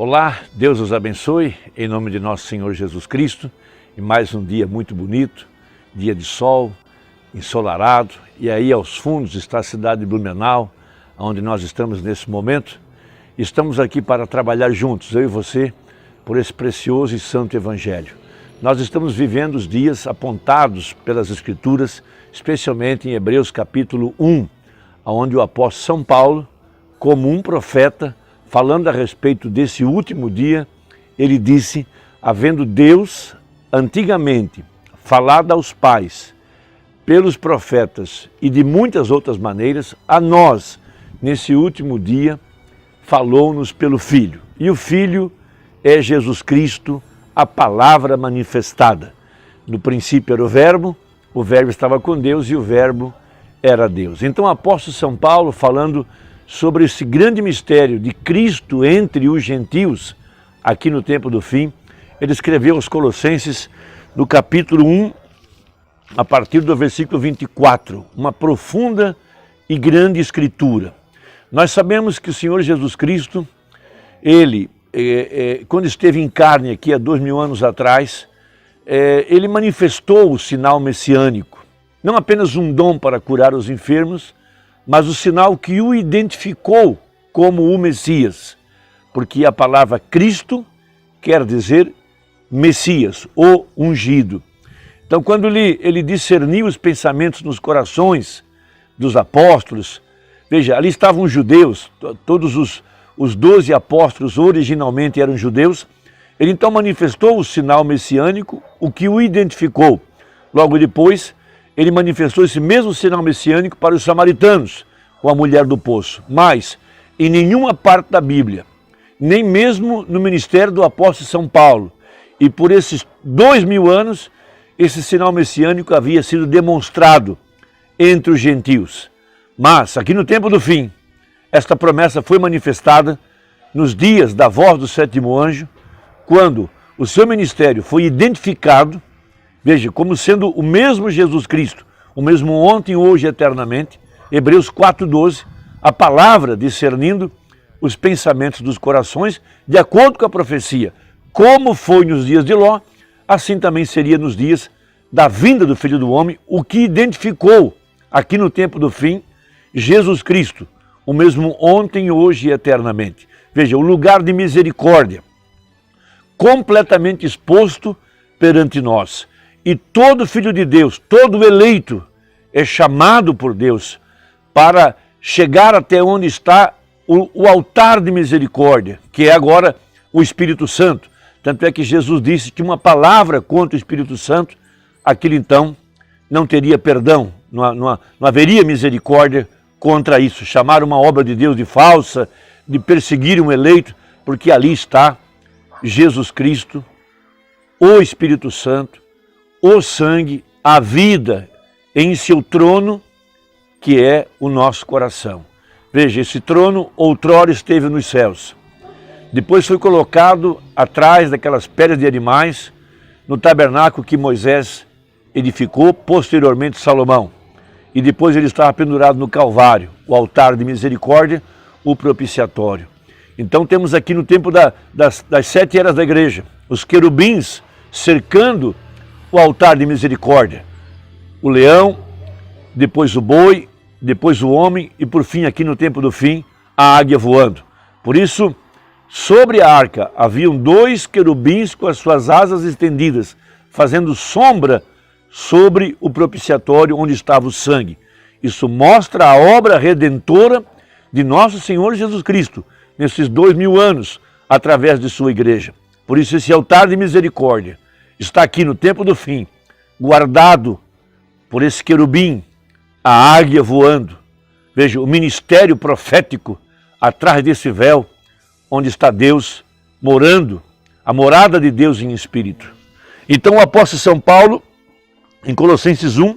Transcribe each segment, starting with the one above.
Olá, Deus os abençoe, em nome de nosso Senhor Jesus Cristo, e mais um dia muito bonito, dia de sol, ensolarado, e aí aos fundos está a cidade de Blumenau, onde nós estamos nesse momento. Estamos aqui para trabalhar juntos, eu e você, por esse precioso e santo Evangelho. Nós estamos vivendo os dias apontados pelas Escrituras, especialmente em Hebreus capítulo 1, onde o apóstolo São Paulo, como um profeta, falando a respeito desse último dia, ele disse, havendo Deus antigamente falado aos pais, pelos profetas e de muitas outras maneiras, a nós, nesse último dia, falou-nos pelo Filho. E o Filho é Jesus Cristo, a palavra manifestada. No princípio era o Verbo estava com Deus e o Verbo era Deus. Então o apóstolo São Paulo, falando sobre esse grande mistério de Cristo entre os gentios, aqui no tempo do fim, ele escreveu aos Colossenses, no capítulo 1, a partir do versículo 24, uma profunda e grande escritura. Nós sabemos que o Senhor Jesus Cristo, ele, quando esteve em carne aqui há 2000 anos atrás, ele manifestou o sinal messiânico, não apenas um dom para curar os enfermos, mas o sinal que o identificou como o Messias, porque a palavra Cristo quer dizer Messias, o ungido. Então, quando ele discerniu os pensamentos nos corações dos apóstolos, veja, ali estavam os judeus, todos os 12 apóstolos originalmente eram judeus, ele então manifestou o sinal messiânico, o que o identificou. Logo depois, ele manifestou esse mesmo sinal messiânico para os samaritanos, com a mulher do poço. Mas, em nenhuma parte da Bíblia, nem mesmo no ministério do apóstolo São Paulo, e por esses 2000 anos, esse sinal messiânico havia sido demonstrado entre os gentios. Mas, aqui no tempo do fim, esta promessa foi manifestada nos dias da voz do sétimo anjo, quando o seu ministério foi identificado, veja, como sendo o mesmo Jesus Cristo, o mesmo ontem, hoje e eternamente, Hebreus 4:12, a palavra discernindo os pensamentos dos corações, de acordo com a profecia. Como foi nos dias de Ló, assim também seria nos dias da vinda do Filho do Homem, o que identificou, aqui no tempo do fim, Jesus Cristo, o mesmo ontem, hoje e eternamente. Veja, o lugar de misericórdia, completamente exposto perante nós. E todo filho de Deus, todo eleito, é chamado por Deus para chegar até onde está o altar de misericórdia, que é agora o Espírito Santo. Tanto é que Jesus disse que uma palavra contra o Espírito Santo, aquilo então não teria perdão, não haveria misericórdia contra isso. Chamar uma obra de Deus de falsa, de perseguir um eleito, porque ali está Jesus Cristo, o Espírito Santo, o sangue, a vida em seu trono, que é o nosso coração. Veja, esse trono outrora esteve nos céus. Depois foi colocado atrás daquelas peles de animais, no tabernáculo que Moisés edificou, posteriormente Salomão. E depois ele estava pendurado no Calvário, o altar de misericórdia, o propiciatório. Então temos aqui no tempo das 7 eras da igreja, os querubins cercando o altar de misericórdia. O leão, depois o boi, depois o homem e por fim, aqui no tempo do fim, a águia voando. Por isso, sobre a arca haviam 2 querubins com as suas asas estendidas, fazendo sombra sobre o propiciatório onde estava o sangue. Isso mostra a obra redentora de nosso Senhor Jesus Cristo, nesses 2000 anos, através de sua igreja. Por isso esse altar de misericórdia está aqui no tempo do fim, guardado por esse querubim, a águia voando. Veja, o ministério profético atrás desse véu, onde está Deus morando, a morada de Deus em espírito. Então o apóstolo São Paulo, em Colossenses 1,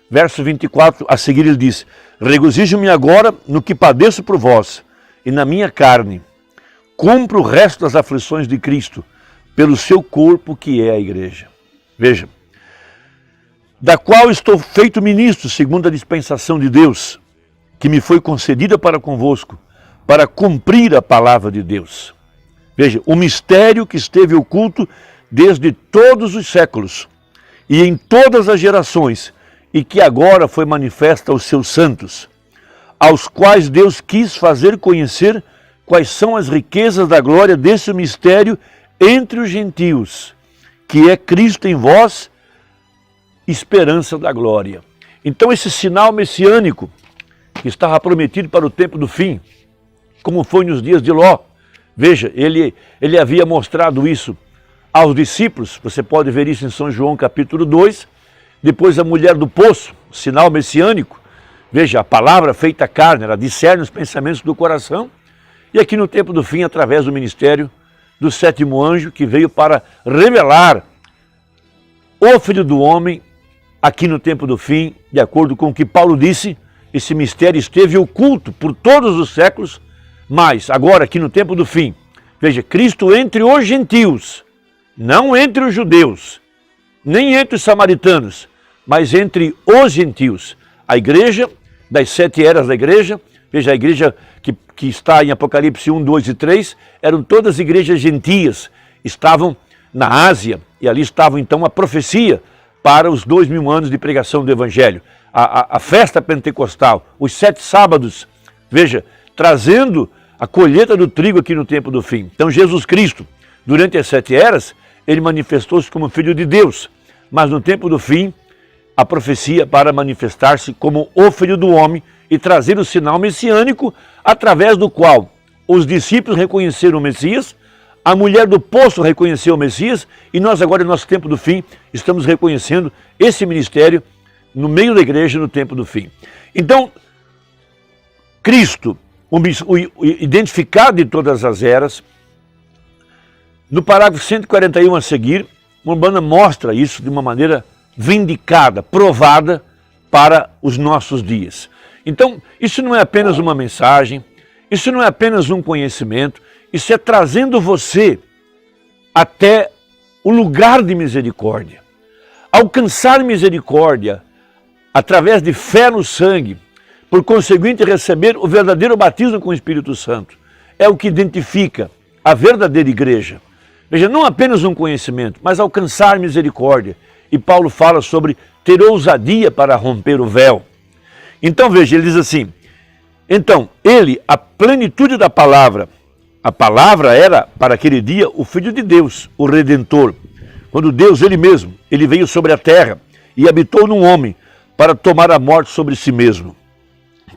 verso 24, a seguir ele diz, regozijo-me agora no que padeço por vós, e na minha carne, cumpro o resto das aflições de Cristo, pelo seu corpo que é a igreja. Veja, da qual estou feito ministro, segundo a dispensação de Deus, que me foi concedida para convosco, para cumprir a palavra de Deus. Veja, o mistério que esteve oculto desde todos os séculos e em todas as gerações, e que agora foi manifesta aos seus santos, aos quais Deus quis fazer conhecer quais são as riquezas da glória desse mistério entre os gentios, que é Cristo em vós, esperança da glória. Então esse sinal messiânico, que estava prometido para o tempo do fim, como foi nos dias de Ló, veja, ele havia mostrado isso aos discípulos, você pode ver isso em São João capítulo 2, depois a mulher do poço, sinal messiânico, veja, a palavra feita carne, ela discerne os pensamentos do coração, e aqui no tempo do fim, através do ministério do sétimo anjo, que veio para revelar o Filho do Homem, aqui no tempo do fim, de acordo com o que Paulo disse, esse mistério esteve oculto por todos os séculos, mas agora, aqui no tempo do fim, veja, Cristo entre os gentios, não entre os judeus, nem entre os samaritanos, mas entre os gentios. A igreja, das 7 eras da igreja, veja, a igreja que está em Apocalipse 1, 2 e 3, eram todas igrejas gentias, estavam na Ásia, e ali estava então a profecia para os 2000 anos de pregação do Evangelho. A festa pentecostal, os 7 sábados, veja, trazendo a colheita do trigo aqui no tempo do fim. Então Jesus Cristo, durante as 7 eras, ele manifestou-se como Filho de Deus, mas no tempo do fim, a profecia para manifestar-se como o Filho do Homem e trazer o sinal messiânico, através do qual os discípulos reconheceram o Messias, a mulher do poço reconheceu o Messias, e nós agora, no nosso tempo do fim, estamos reconhecendo esse ministério no meio da igreja no tempo do fim. Então, Cristo, o identificado de todas as eras, no parágrafo 141 a seguir, Umbanda mostra isso de uma maneira vindicada, provada para os nossos dias. Então, isso não é apenas uma mensagem, isso não é apenas um conhecimento, isso é trazendo você até o lugar de misericórdia. Alcançar misericórdia através de fé no sangue, por conseguinte receber o verdadeiro batismo com o Espírito Santo, é o que identifica a verdadeira igreja. Veja, não apenas um conhecimento, mas alcançar misericórdia. E Paulo fala sobre ter ousadia para romper o véu. Então veja, ele diz assim, então ele, a plenitude da palavra, a palavra era para aquele dia o Filho de Deus, o Redentor. Quando Deus, ele mesmo, ele veio sobre a terra e habitou num homem para tomar a morte sobre si mesmo,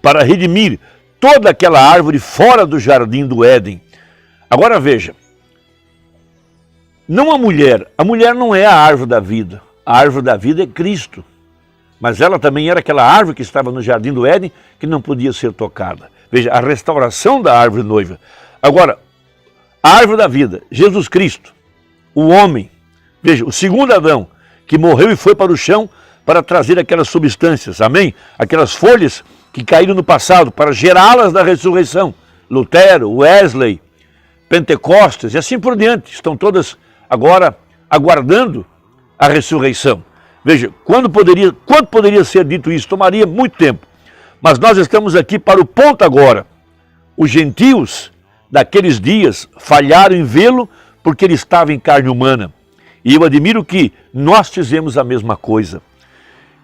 para redimir toda aquela árvore fora do jardim do Éden. Agora veja, não a mulher não é a árvore da vida, a árvore da vida é Cristo, mas ela também era aquela árvore que estava no jardim do Éden, que não podia ser tocada. Veja, a restauração da árvore noiva. Agora, a árvore da vida, Jesus Cristo, o homem, veja, o segundo Adão, que morreu e foi para o chão para trazer aquelas substâncias, amém? Aquelas folhas que caíram no passado, para gerá-las da ressurreição. Lutero, Wesley, Pentecostes e assim por diante, estão todas agora aguardando a ressurreição. Veja, quanto poderia ser dito isso? Tomaria muito tempo. Mas nós estamos aqui para o ponto agora. Os gentios daqueles dias falharam em vê-lo porque ele estava em carne humana. E eu admiro que nós fizemos a mesma coisa.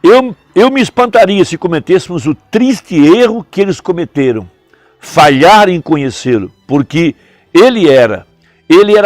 Eu me espantaria se cometêssemos o triste erro que eles cometeram. Falhar em conhecê-lo, porque ele era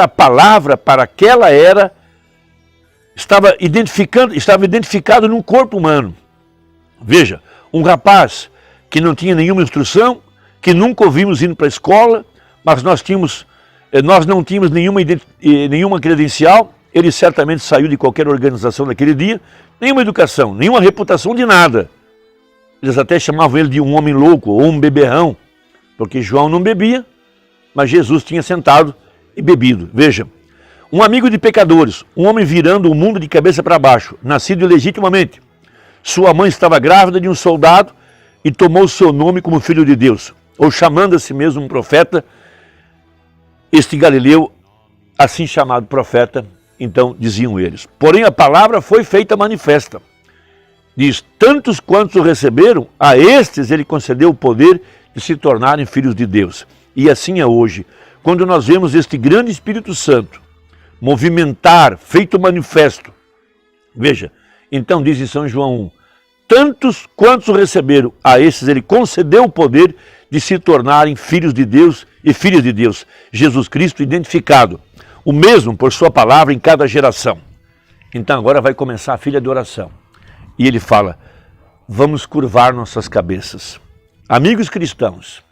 a palavra para aquela era, estava identificado num corpo humano. Veja, um rapaz que não tinha nenhuma instrução, que nunca ouvimos indo para a escola, mas nós não tínhamos nenhuma credencial, ele certamente saiu de qualquer organização naquele dia, nenhuma educação, nenhuma reputação de nada. Eles até chamavam ele de um homem louco ou um beberrão, porque João não bebia, mas Jesus tinha sentado e bebido. Veja, um amigo de pecadores, um homem virando o mundo de cabeça para baixo, nascido ilegitimamente. Sua mãe estava grávida de um soldado e tomou seu nome como filho de Deus, ou chamando a si mesmo um profeta. Este Galileu, assim chamado profeta, então diziam eles. Porém a palavra foi feita manifesta. Diz, tantos quantos o receberam, a estes ele concedeu o poder de se tornarem filhos de Deus. E assim é hoje. quando nós vemos este grande Espírito Santo movimentar, feito manifesto. Veja, então diz em São João 1, tantos quantos receberam, a esses ele concedeu o poder de se tornarem filhos de Deus e filhas de Deus. Jesus Cristo identificado, o mesmo por sua palavra em cada geração. Então agora vai começar a filha de oração. E ele fala, vamos curvar nossas cabeças. Amigos cristãos,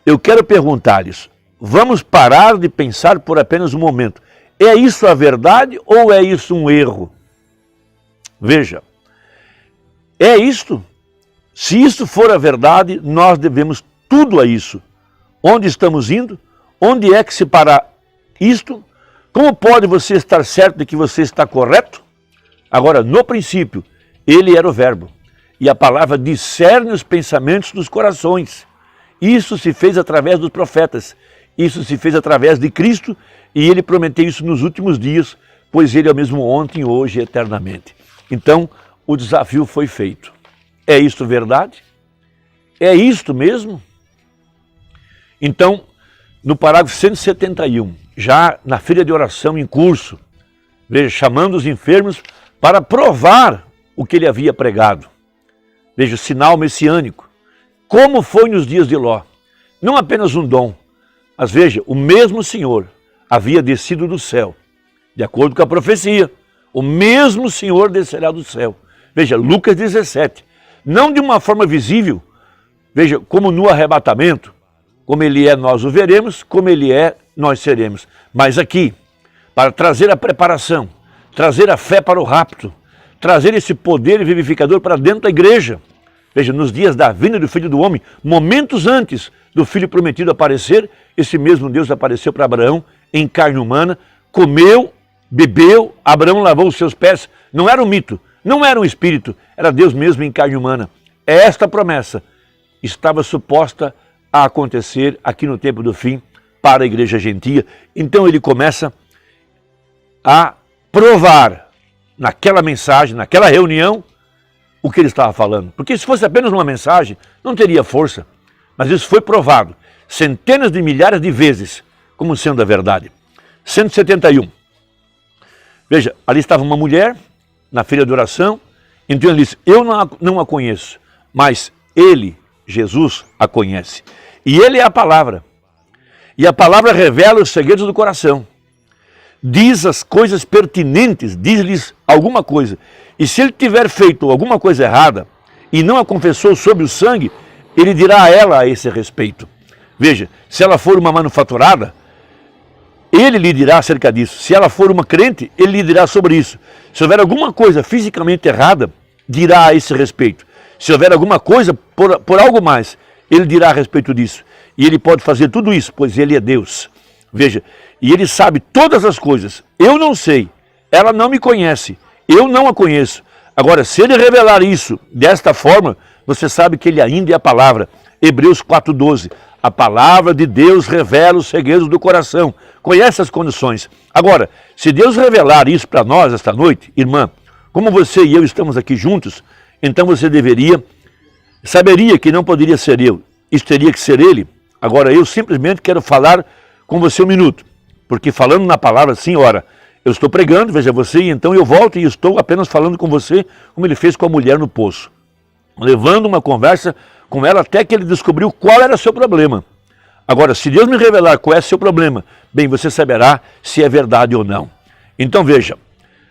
eu quero perguntar-lhes, vamos parar de pensar por apenas um momento. É isso a verdade ou é isso um erro? Veja, é isto? Se isso for a verdade, nós devemos tudo a isso. Onde estamos indo? Onde é que se parar isto? Como pode você estar certo de que você está correto? Agora, no princípio, ele era o verbo. E a palavra discerne os pensamentos dos corações. Isso se fez através dos profetas. Isso se fez através de Cristo. E ele prometeu isso nos últimos dias, pois ele é o mesmo ontem, hoje e eternamente. Então, o desafio foi feito. É isto verdade? É isto mesmo? Então, no parágrafo 171, já na filha de oração em curso, veja, chamando os enfermos para provar o que ele havia pregado. Veja, o sinal messiânico. Como foi nos dias de Ló. Não apenas um dom, mas veja, o mesmo Senhor havia descido do céu, de acordo com a profecia. O mesmo Senhor descerá do céu. Veja, Lucas 17. Não de uma forma visível, veja, como no arrebatamento, como ele é, nós o veremos, como ele é, nós seremos. Mas aqui, para trazer a preparação, trazer a fé para o rapto, trazer esse poder vivificador para dentro da igreja. Veja, nos dias da vinda do Filho do Homem, momentos antes do Filho prometido aparecer, esse mesmo Deus apareceu para Abraão em carne humana, comeu, bebeu, Abraão lavou os seus pés. Não era um mito, não era um espírito, era Deus mesmo em carne humana. Esta promessa estava suposta a acontecer aqui no tempo do fim para a igreja gentia. Então ele começa a provar naquela mensagem, naquela reunião, o que ele estava falando. Porque se fosse apenas uma mensagem, não teria força. Mas isso foi provado centenas de milhares de vezes como sendo a verdade. 171. Veja, ali estava uma mulher na filha de oração. Então ele disse, eu não a conheço, mas ele, Jesus, a conhece. E ele é a palavra. E a palavra revela os segredos do coração. Diz as coisas pertinentes, diz-lhes alguma coisa. E se ele tiver feito alguma coisa errada e não a confessou sobre o sangue, ele dirá a ela a esse respeito. Veja, se ela for uma manufaturada, ele lhe dirá acerca disso. Se ela for uma crente, ele lhe dirá sobre isso. Se houver alguma coisa fisicamente errada, dirá a esse respeito. Se houver alguma coisa por algo mais, ele dirá a respeito disso. E ele pode fazer tudo isso, pois ele é Deus. Veja, e ele sabe todas as coisas. Eu não sei, ela não me conhece, eu não a conheço. Agora, se ele revelar isso desta forma, você sabe que ele ainda é a palavra. Hebreus 4,12. A palavra de Deus revela os segredos do coração. Conhece as condições. Agora, se Deus revelar isso para nós esta noite, irmã, como você e eu estamos aqui juntos, então você saberia que não poderia ser eu. Isso teria que ser ele. Agora, eu simplesmente quero falar com você um minuto. Porque falando na palavra, sim, ora, eu estou pregando, veja você, e então eu volto e estou apenas falando com você, como ele fez com a mulher no poço. Levando uma conversa com ela até que ele descobriu qual era o seu problema. Agora, se Deus me revelar qual é o seu problema, bem, você saberá se é verdade ou não. Então veja,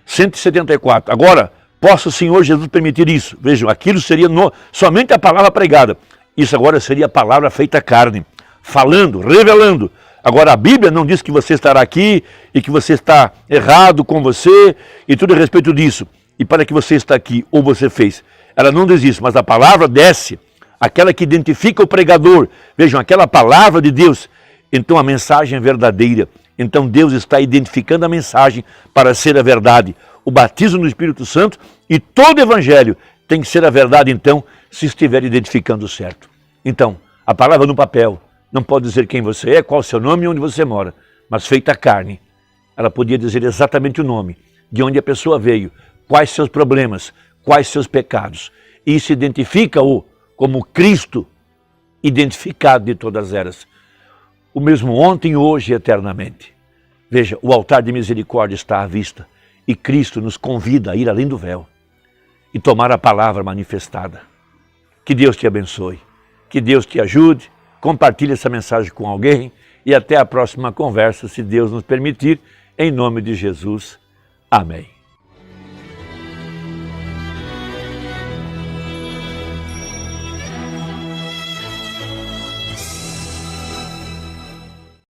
174. Agora, possa o Senhor Jesus permitir isso? Vejam, aquilo seria somente a palavra pregada. Isso agora seria a palavra feita carne, falando, revelando. Agora, a Bíblia não diz que você estará aqui e que você está errado com você e tudo a respeito disso. E para que você está aqui ou você fez. Ela não diz isso, mas a palavra desce, aquela que identifica o pregador. Vejam, aquela palavra de Deus. Então a mensagem é verdadeira. Então Deus está identificando a mensagem para ser a verdade. O batismo no Espírito Santo e todo o evangelho tem que ser a verdade, então, se estiver identificando certo. Então, a palavra no papel não pode dizer quem você é, qual o seu nome e onde você mora, mas feita carne. Ela podia dizer exatamente o nome, de onde a pessoa veio, quais seus problemas, quais seus pecados. E isso identifica-o como Cristo, identificado de todas elas. o mesmo ontem, hoje e eternamente. Veja, o altar de misericórdia está à vista e Cristo nos convida a ir além do véu e tomar a palavra manifestada. Que Deus te abençoe, que Deus te ajude, compartilhe essa mensagem com alguém e até a próxima conversa, se Deus nos permitir, em nome de Jesus. Amém.